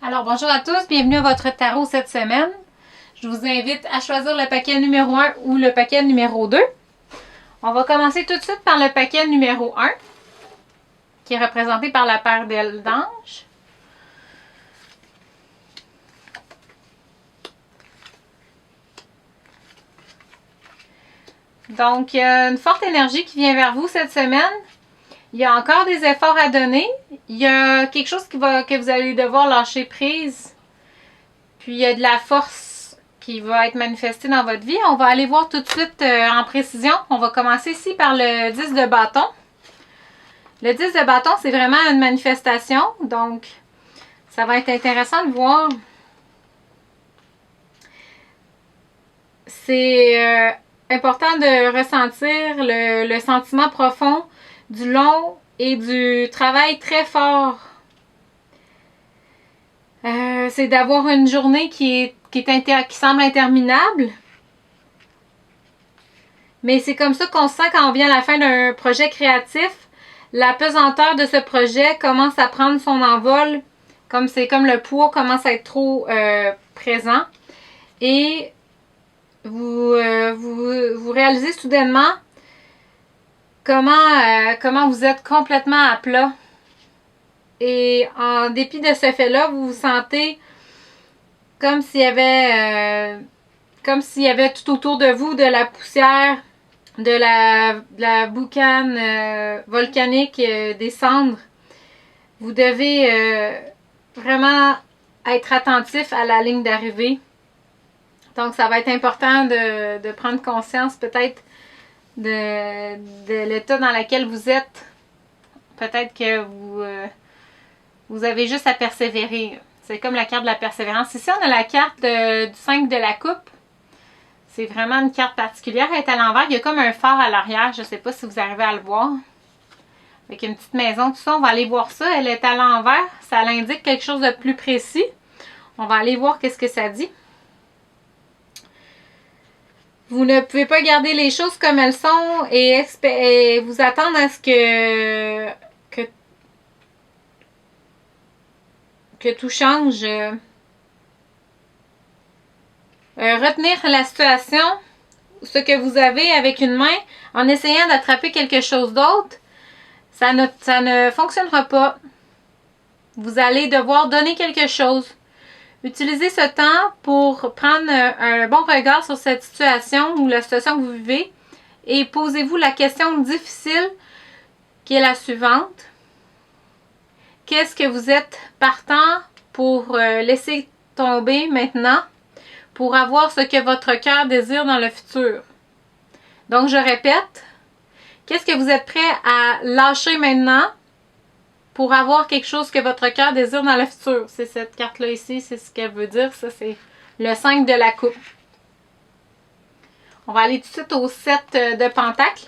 Alors bonjour à tous, bienvenue à votre tarot cette semaine. Je vous invite à choisir le paquet numéro 1 ou le paquet numéro 2. On va commencer tout de suite par le paquet numéro 1, qui est représenté par la paire d'ailes d'ange. Donc, il y a une forte énergie qui vient vers vous cette semaine. Il y a encore des efforts à donner. Il y a quelque chose que vous allez devoir lâcher prise. Puis, il y a de la force qui va être manifestée dans votre vie. On va aller voir tout de suite en précision. On va commencer ici par le 10 de bâton. Le 10 de bâton, c'est vraiment une manifestation. Donc, ça va être intéressant de voir. C'est important de ressentir le sentiment profond du long et du travail très fort. C'est d'avoir une journée qui semble interminable. Mais c'est comme ça qu'on se sent quand on vient à la fin d'un projet créatif. La pesanteur de ce projet commence à prendre son envol. Comme le poids commence à être trop présent. Et vous réalisez soudainement comment vous êtes complètement à plat. Et en dépit de ce fait-là, vous vous sentez comme s'il y avait tout autour de vous de la poussière, de la boucane volcanique, des cendres. Vous devez vraiment être attentif à la ligne d'arrivée. Donc, ça va être important de prendre conscience peut-être de l'état dans lequel vous êtes. Peut-être que vous avez juste à persévérer. C'est comme la carte de la persévérance. Ici, on a la carte du 5 de la coupe. C'est vraiment une carte particulière. Elle est à l'envers. Il y a comme un phare à l'arrière. Je ne sais pas si vous arrivez à le voir. Avec une petite maison, tout ça. On va aller voir ça. Elle est à l'envers. Ça l'indique quelque chose de plus précis. On va aller voir qu'est-ce que ça dit. Vous ne pouvez pas garder les choses comme elles sont et vous attendre à ce que tout change. Retenir la situation, ce que vous avez avec une main, en essayant d'attraper quelque chose d'autre, ça ne fonctionnera pas. Vous allez devoir donner quelque chose. Utilisez ce temps pour prendre un bon regard sur cette situation ou la situation que vous vivez et posez-vous la question difficile qui est la suivante. Qu'est-ce que vous êtes partant pour laisser tomber maintenant pour avoir ce que votre cœur désire dans le futur? Donc, je répète, qu'est-ce que vous êtes prêt à lâcher maintenant pour avoir quelque chose que votre cœur désire dans le futur? C'est cette carte-là ici, c'est ce qu'elle veut dire. Ça, c'est le 5 de la coupe. On va aller tout de suite au 7 de pentacles.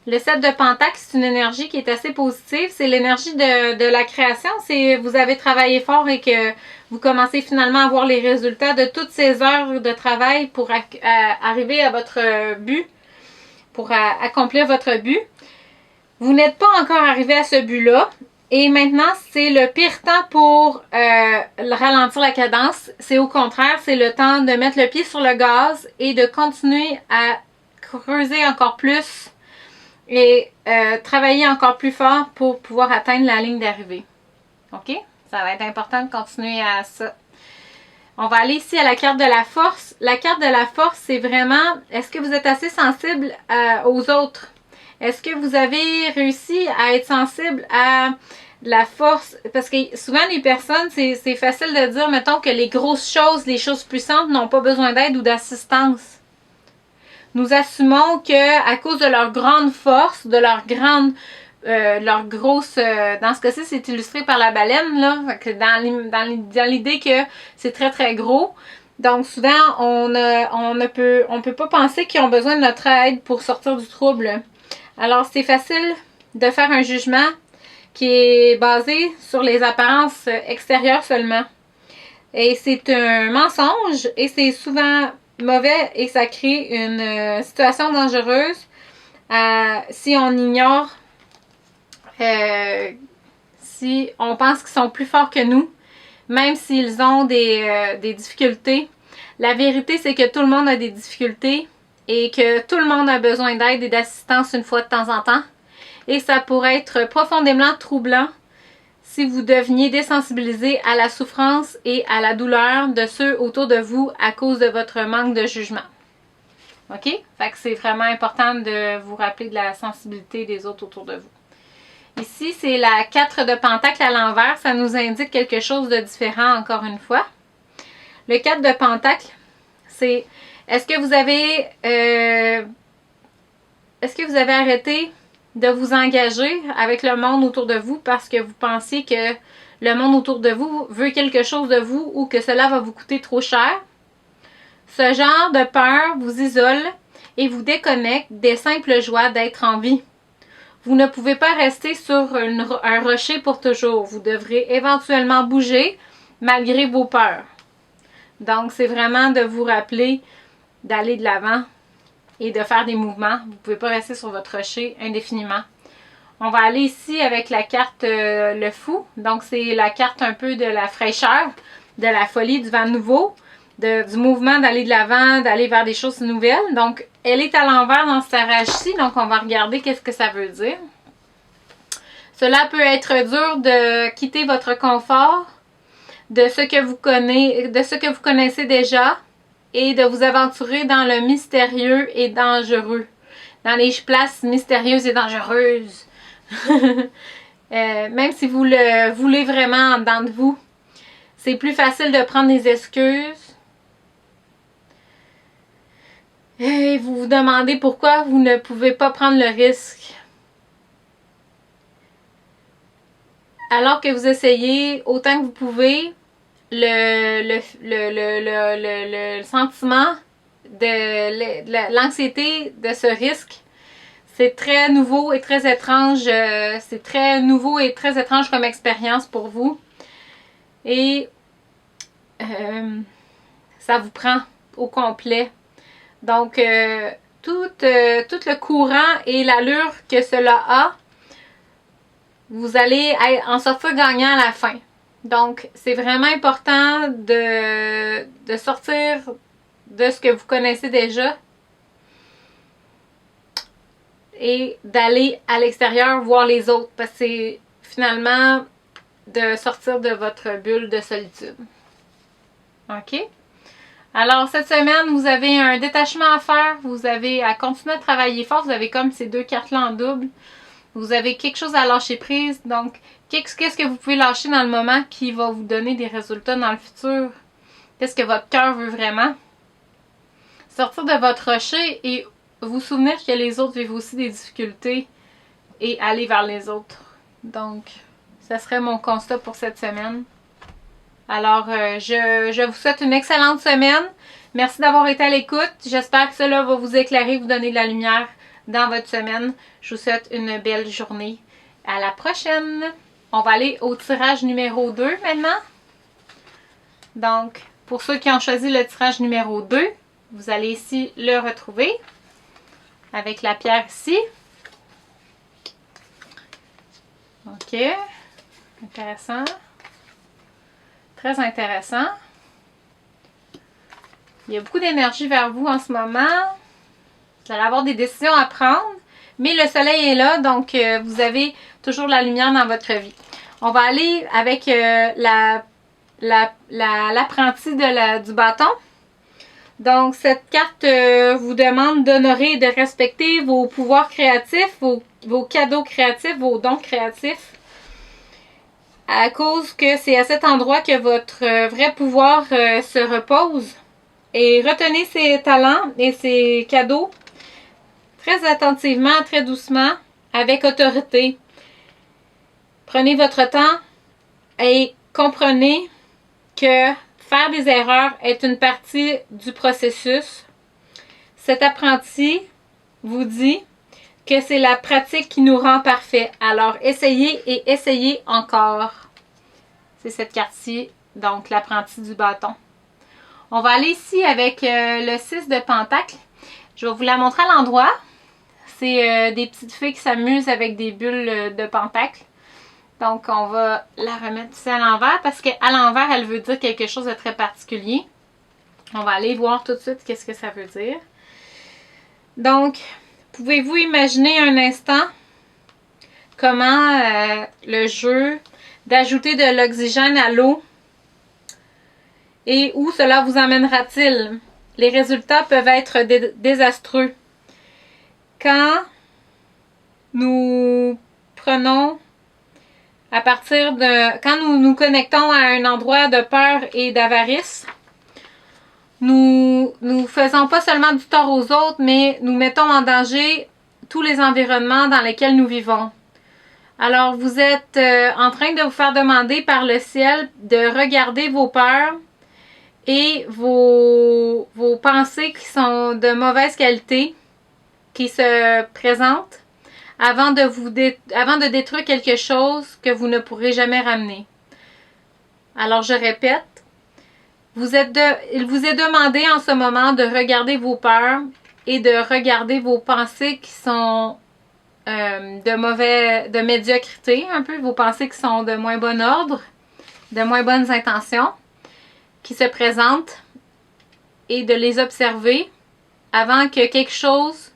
Le 7 de pentacles, c'est une énergie qui est assez positive. C'est l'énergie de la création. C'est vous avez travaillé fort et que vous commencez finalement à voir les résultats de toutes ces heures de travail pour arriver à votre but, pour accomplir votre but. Vous n'êtes pas encore arrivé à ce but-là. Et maintenant, c'est le pire temps pour ralentir la cadence. C'est au contraire, c'est le temps de mettre le pied sur le gaz et de continuer à creuser encore plus et travailler encore plus fort pour pouvoir atteindre la ligne d'arrivée. OK? Ça va être important de continuer à ça. On va aller ici à la carte de la force. La carte de la force, c'est vraiment, est-ce que vous êtes assez sensible aux autres? Est-ce que vous avez réussi à être sensible à la force? Parce que souvent, les personnes, c'est facile de dire, mettons, que les grosses choses, les choses puissantes n'ont pas besoin d'aide ou d'assistance. Nous assumons que à cause de leur grande force, de leur grosse... dans ce cas-ci, c'est illustré par la baleine, là. Dans l'idée que c'est très, très gros. Donc, souvent, on ne peut pas penser qu'ils ont besoin de notre aide pour sortir du trouble. Alors, c'est facile de faire un jugement qui est basé sur les apparences extérieures seulement. Et c'est un mensonge et c'est souvent mauvais et ça crée une situation dangereuse si on ignore, si on pense qu'ils sont plus forts que nous même s'ils ont des difficultés. La vérité, c'est que tout le monde a des difficultés et que tout le monde a besoin d'aide et d'assistance une fois de temps en temps. Et ça pourrait être profondément troublant si vous deveniez désensibilisé à la souffrance et à la douleur de ceux autour de vous à cause de votre manque de jugement. OK? Fait que c'est vraiment important de vous rappeler de la sensibilité des autres autour de vous. Ici, c'est la 4 de Pentacle à l'envers. Ça nous indique quelque chose de différent encore une fois. Le 4 de Pentacle, c'est est-ce que vous avez arrêté de vous engager avec le monde autour de vous parce que vous pensiez que le monde autour de vous veut quelque chose de vous ou que cela va vous coûter trop cher? Ce genre de peur vous isole et vous déconnecte des simples joies d'être en vie. Vous ne pouvez pas rester sur un rocher pour toujours. Vous devrez éventuellement bouger malgré vos peurs. Donc, c'est vraiment de vous rappeler d'aller de l'avant et de faire des mouvements. Vous ne pouvez pas rester sur votre rocher indéfiniment. On va aller ici avec la carte le fou. Donc, c'est la carte un peu de la fraîcheur, de la folie, du vent nouveau, du mouvement d'aller de l'avant, d'aller vers des choses nouvelles. Donc, elle est à l'envers dans ce tirage-ci. Donc, on va regarder qu'est-ce que ça veut dire. Cela peut être dur de quitter votre confort, de ce que vous connaissez déjà, et de vous aventurer dans le mystérieux et dangereux. Dans les places mystérieuses et dangereuses. Même si vous le voulez vraiment en dedans de vous. C'est plus facile de prendre des excuses. Et vous vous demandez pourquoi vous ne pouvez pas prendre le risque. Alors que vous essayez autant que vous pouvez, le sentiment de l'anxiété de ce risque, c'est très nouveau et très étrange. C'est très nouveau et très étrange comme expérience pour vous. Et ça vous prend au complet. Donc, tout le courant et l'allure que cela a, vous allez en sortir gagnant à la fin. Donc, c'est vraiment important de sortir de ce que vous connaissez déjà et d'aller à l'extérieur voir les autres. Parce que c'est finalement de sortir de votre bulle de solitude. OK? Alors, cette semaine, vous avez un détachement à faire. Vous avez à continuer à travailler fort. Vous avez comme ces deux cartes-là en double. Vous avez quelque chose à lâcher prise. Donc, qu'est-ce que vous pouvez lâcher dans le moment qui va vous donner des résultats dans le futur? Qu'est-ce que votre cœur veut vraiment? Sortir de votre rocher et vous souvenir que les autres vivent aussi des difficultés et aller vers les autres. Donc, ça serait mon constat pour cette semaine. Alors, je vous souhaite une excellente semaine. Merci d'avoir été à l'écoute. J'espère que cela va vous éclairer, vous donner de la lumière dans votre semaine. Je vous souhaite une belle journée. À la prochaine! On va aller au tirage numéro 2 maintenant. Donc, pour ceux qui ont choisi le tirage numéro 2, vous allez ici le retrouver avec la pierre ici. OK. Intéressant. Très intéressant. Il y a beaucoup d'énergie vers vous en ce moment. Vous allez avoir des décisions à prendre. Mais le soleil est là, donc vous avez toujours la lumière dans votre vie. On va aller avec l'apprenti du bâton. Donc, cette carte vous demande d'honorer et de respecter vos pouvoirs créatifs, vos cadeaux créatifs, vos dons créatifs. À cause que c'est à cet endroit que votre vrai pouvoir se repose. Et retenez ces talents et ces cadeaux très attentivement, très doucement, avec autorité. Prenez votre temps et comprenez que faire des erreurs est une partie du processus. Cet apprenti vous dit que c'est la pratique qui nous rend parfait. Alors, essayez et essayez encore. C'est cette carte-ci, donc l'apprenti du bâton. On va aller ici avec le 6 de Pentacle. Je vais vous la montrer à l'endroit. C'est des petites filles qui s'amusent avec des bulles de Pentacle. Donc, on va la remettre ici à l'envers parce qu'à l'envers, elle veut dire quelque chose de très particulier. On va aller voir tout de suite qu'est-ce que ça veut dire. Donc, pouvez-vous imaginer un instant comment le jeu d'ajouter de l'oxygène à l'eau et où cela vous amènera-t-il? Les résultats peuvent être désastreux. Quand nous prenons quand nous nous connectons à un endroit de peur et d'avarice, nous faisons pas seulement du tort aux autres, mais nous mettons en danger tous les environnements dans lesquels nous vivons. Alors, vous êtes en train de vous faire demander par le ciel de regarder vos peurs et vos pensées qui sont de mauvaise qualité, qui se présentent, avant de détruire quelque chose que vous ne pourrez jamais ramener. Alors, je répète, il vous est demandé en ce moment de regarder vos peurs et de regarder vos pensées qui sont de médiocrité, un peu, vos pensées qui sont de moins bon ordre, de moins bonnes intentions, qui se présentent, et de les observer avant que quelque chose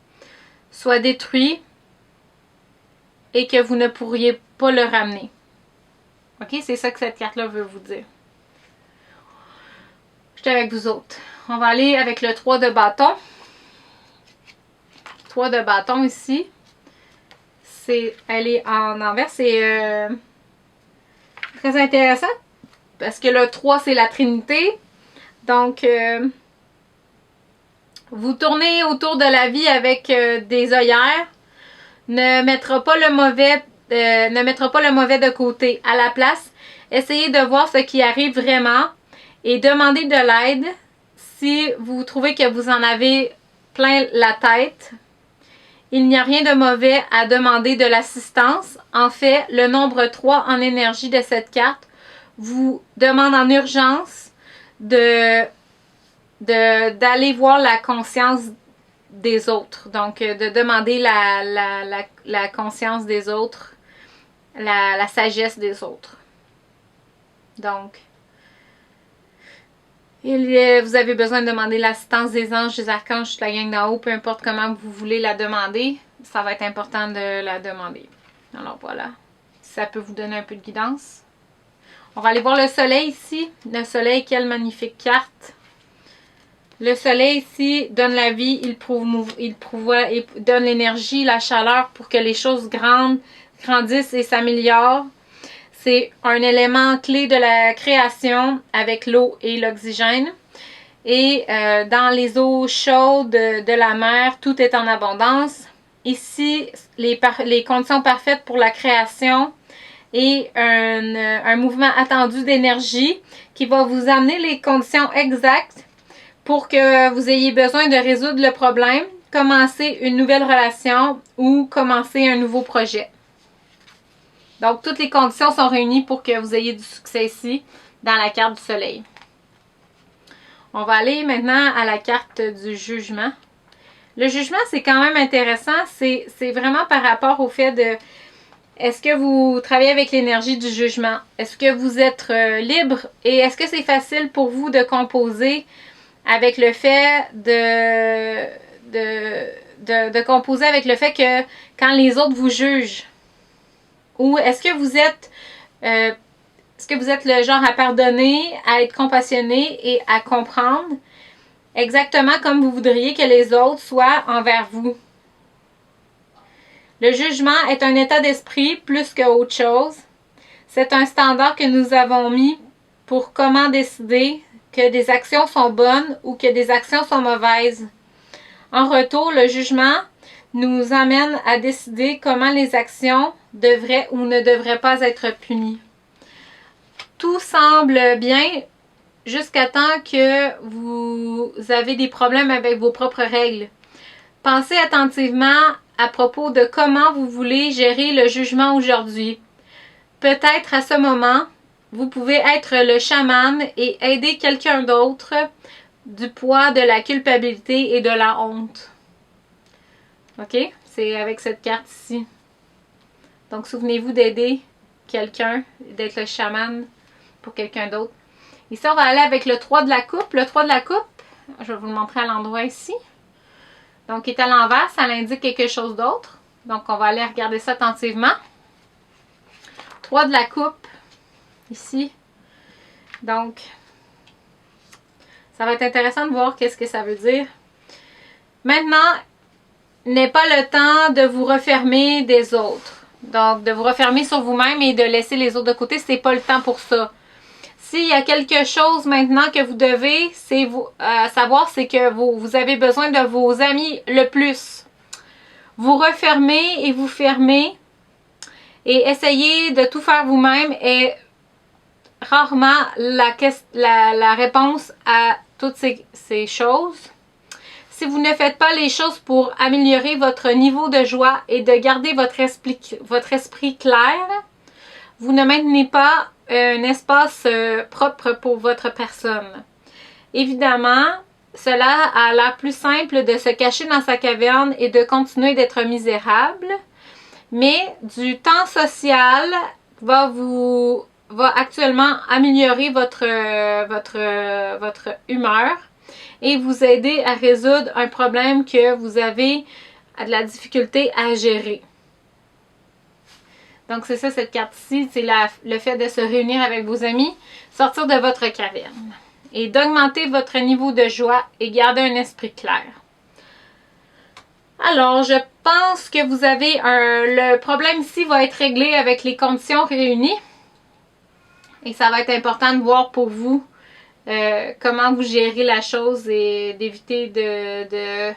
soit détruit et que vous ne pourriez pas le ramener. OK? C'est ça que cette carte-là veut vous dire. Je suis avec vous autres. On va aller avec le 3 de bâton. 3 de bâton ici. Elle est en envers. C'est très intéressant parce que le 3, c'est la Trinité. Donc, vous tournez autour de la vie avec des œillères. Ne mettra pas le mauvais de côté. À la place, essayez de voir ce qui arrive vraiment et demandez de l'aide si vous trouvez que vous en avez plein la tête. Il n'y a rien de mauvais à demander de l'assistance. En fait, le nombre 3 en énergie de cette carte vous demande en urgence d'aller voir la conscience des autres. Donc, de demander la conscience des autres, la sagesse des autres. Donc, vous avez besoin de demander l'assistance des anges, des archanges, de la gang d'en haut, peu importe comment vous voulez la demander, ça va être important de la demander. Alors voilà, ça peut vous donner un peu de guidance. On va aller voir le soleil ici. Le soleil, quelle magnifique carte. Le soleil ici donne la vie, il donne l'énergie, la chaleur pour que les choses grandissent et s'améliorent. C'est un élément clé de la création avec l'eau et l'oxygène. Et dans les eaux chaudes de la mer, tout est en abondance. Ici, les conditions parfaites pour la création et un mouvement attendu d'énergie qui va vous amener les conditions exactes pour que vous ayez besoin de résoudre le problème, commencer une nouvelle relation ou commencer un nouveau projet. Donc, toutes les conditions sont réunies pour que vous ayez du succès ici dans la carte du soleil. On va aller maintenant à la carte du jugement. Le jugement, c'est quand même intéressant. C'est vraiment par rapport au fait de... Est-ce que vous travaillez avec l'énergie du jugement? Est-ce que vous êtes libre? Et est-ce que c'est facile pour vous de composer avec le fait de composer avec le fait que quand les autres vous jugent? Ou est-ce que vous êtes le genre à pardonner, à être compassionné et à comprendre exactement comme vous voudriez que les autres soient envers vous? Le jugement est un état d'esprit plus qu'autre chose. C'est un standard que nous avons mis pour comment décider que des actions sont bonnes ou que des actions sont mauvaises. En retour, le jugement nous amène à décider comment les actions devraient ou ne devraient pas être punies. Tout semble bien jusqu'à temps que vous avez des problèmes avec vos propres règles. Pensez attentivement à propos de comment vous voulez gérer le jugement aujourd'hui. Peut-être à ce moment, vous pouvez être le chaman et aider quelqu'un d'autre du poids de la culpabilité et de la honte. OK? C'est avec cette carte ici. Donc, souvenez-vous d'aider quelqu'un, d'être le chaman pour quelqu'un d'autre. Ici, on va aller avec le 3 de la coupe. Le 3 de la coupe, je vais vous le montrer à l'endroit ici. Donc, il est à l'envers, ça indique quelque chose d'autre. Donc, on va aller regarder ça attentivement. 3 de la coupe, ici. Donc, ça va être intéressant de voir qu'est-ce que ça veut dire. Maintenant, n'est pas le temps de vous refermer des autres. Donc, de vous refermer sur vous-même et de laisser les autres de côté, c'est pas le temps pour ça. S'il y a quelque chose maintenant que vous devez savoir, c'est que vous avez besoin de vos amis le plus. Vous refermez et vous fermez et essayez de tout faire vous-même est rarement la réponse à toutes ces choses. Si vous ne faites pas les choses pour améliorer votre niveau de joie et de garder votre esprit clair, vous ne maintenez pas un espace propre pour votre personne. Évidemment, cela a l'air plus simple de se cacher dans sa caverne et de continuer d'être misérable, mais du temps social va actuellement améliorer votre humeur et vous aider à résoudre un problème que vous avez de la difficulté à gérer. Donc, c'est ça, cette carte-ci, c'est le fait de se réunir avec vos amis, sortir de votre caverne et d'augmenter votre niveau de joie et garder un esprit clair. Alors, je pense que vous avez le problème ici va être réglé avec les conditions réunies. Et ça va être important de voir pour vous comment vous gérez la chose et d'éviter de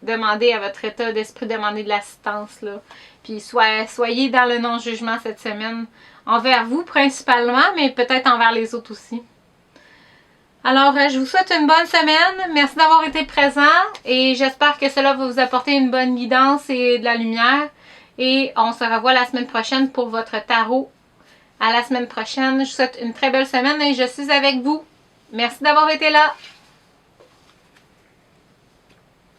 demander à votre état d'esprit, demander de l'assistance, là. Puis soyez dans le non-jugement cette semaine, envers vous principalement, mais peut-être envers les autres aussi. Alors, je vous souhaite une bonne semaine. Merci d'avoir été présent et j'espère que cela va vous apporter une bonne guidance et de la lumière. Et on se revoit la semaine prochaine pour votre tarot. À la semaine prochaine. Je vous souhaite une très belle semaine et je suis avec vous. Merci d'avoir été là.